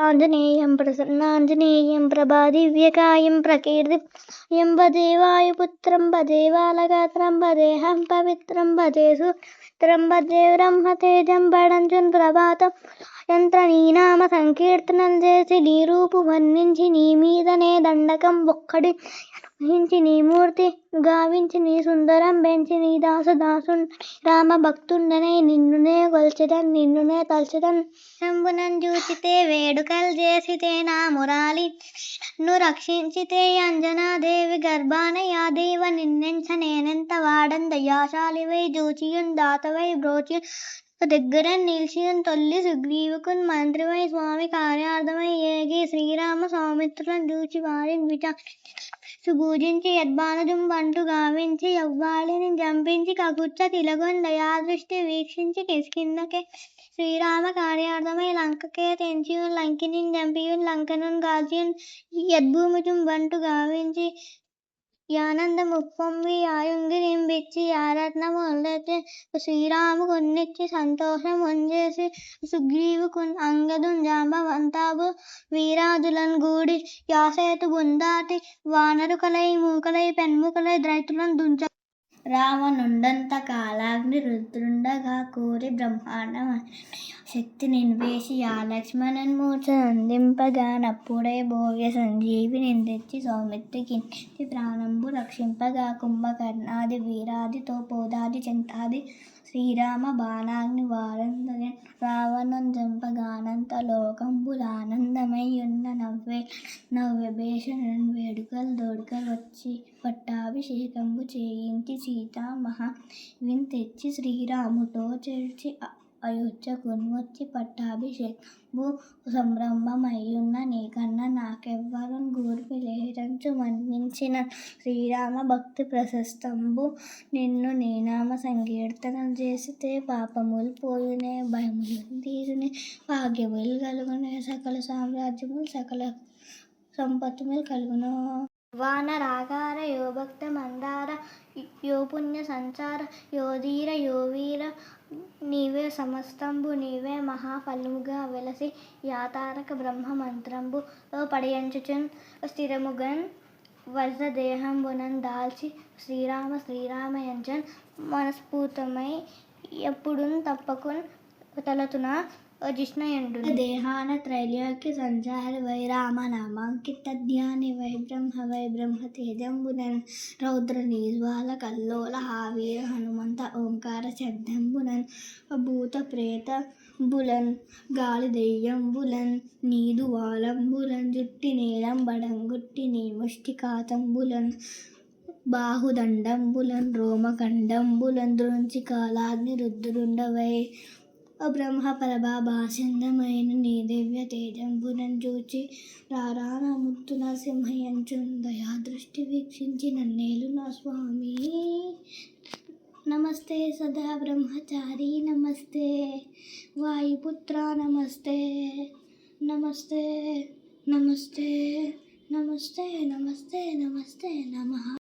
ఆంజనేయం ప్రసన్నాంజనేయం ప్రభాదివ్యకాయం ప్రకీర్తిం భజే వాయుపుత్రం భజే బాలగాత్రం భజేహం పవిత్రం భజే సుమిత్రం భజే బ్రహ్మతేజం బడంచున్ ప్రభాతం యంత్ర నీ నామ సంకీర్తనం చేసి నీ రూపు వర్ణించి నీ మీదనే దండకం ఒక్కడి హించి నీ మూర్తి గావించి నీ సుందరం పెంచి నీ దాసుండని రామ భక్తుండనే నిన్నునే కొల్చెదన్ నిన్నునే తల్చెదన్ శంభునన్ చూచితే వేడుకలు చేసితే నా మురాలి నన్ను రక్షించితే అంజనాదేవి గర్భాన యాదేవ నిన్నెంచ నేనెంత వాడన్ దయాశాలివై జూచియున్ దాతవై బ్రోచియున్ దగ్గర నిలిచియున్ తొల్లి సుగ్రీవుకున్ మంత్రివై స్వామి కార్యార్థమై ఏగి శ్రీరామ సౌమిత్రులను చూచి వారిని సుభూజించి యద్భానుజం బంటు గావించి యవ్వాళిని జంపించి కకుర్చ తిలగొన్ దయాదృష్టి వీక్షించి కిష్కింధకే శ్రీరామ కార్యార్థమై లంకకే తెంచియున్ లంకిని జంపియున్ లంకనున్ గాల్చియున్ యద్భూముజం బంటు గావించి యానందముప్పొంగి యాయుంగిరిం బిచ్చి యారత్నములెత్తి శ్రీరాముకున్నిచ్చి సంతోషముంజేసి సుగ్రీవుకున్ అంగదున్ జాంబవంతాబు వీరాదులన్ గూడి యాసేతు బుందాటి వానరుకలై మూకలై పెన్ముకలై ద్రైతులన్ దుంచ రావణుండంత కాలాగ్ని రుద్రుండగా కోరి బ్రహ్మాండం శక్తి నిన్వేసి ఆ లక్ష్మణన్ మూర్ఛ నందింపగా నప్పుడే భోగ్య సంజీవిని తెచ్చి సౌమిత్రికి ప్రాణంబు రక్షింపగా కుంభకర్ణాది వీరాది తోపోదాది చెంతాది శ్రీరామ బాణాగ్ని వారందనే రావణున్ జంపగానంత లోకంబులానందమై ఉన్న నవ్యభేషణున్ వేడుకలు దోడుకలు వచ్చి పట్టాభిషేకంబు చేయించి సీతామహాదేవిని తెచ్చి శ్రీరాముతో చేర్చి అయోధ్యకున్ వచ్చి పట్టాభిషేకంబు సంరంభమయ్యున్న నీకన్న నాకెవ్వరున్ గూర్పి లేరంచు మన్నించిన శ్రీరామ భక్తి ప్రశస్తంబు నిన్ను నీ నామ సంకీర్తనం చేసితే పాపములు పోయునే భయములు తీరునే భాగ్యములు కలుగునే సకల సామ్రాజ్యములు సకల సంపత్తులు కలుగును వానరాగార యో భక్త మందార యో పుణ్య సంచార యో ధీర యో వీర నీవే సమస్తంబు నీవే మహాఫలముగా వెలసి యాతారక బ్రహ్మ మంత్రంబు పడియంచుచున్ స్థిరముగన్ వజ్రదేహంబునన్ దాల్చి శ్రీరామయంచన్ మనస్ఫూర్తమై ఎప్పుడున్ తప్పకున్ తలతున జిష్ణయండు దేహాన త్రైలోక్య సంచారి వై రామనామాంకిత ధ్యాని వై బ్రహ్మతేజంబునన్ రౌద్ర నీజ్వాల కల్లోల హావీర హనుమంత ఓంకార శబ్దంబునన్ భూత ప్రేత బులన్ గాలి దెయ్యంబులన్ నీదు వాలంబులన్ జుట్టి నీలం బడంగుట్టి నీ ముష్టికాతంబులన్ బాహుదండంబులన్ రోమకండంబులన్ ద్రోంచి కాలాగ్ని రుద్రుండవై బ్రహ్మ ప్రభాభాసిందమైన నీ దివ్య తేజంబునన్ చూచి రారానముత్తు నరసింహయంచున్ దయాదృష్టి వీక్షించి నన్నేలు నా స్వామి నమస్తే సదా బ్రహ్మచారి నమస్తే వాయుపుత్ర నమస్తే నమస్తే నమస్తే నమస్తే నమస్తే నమస్తే నమః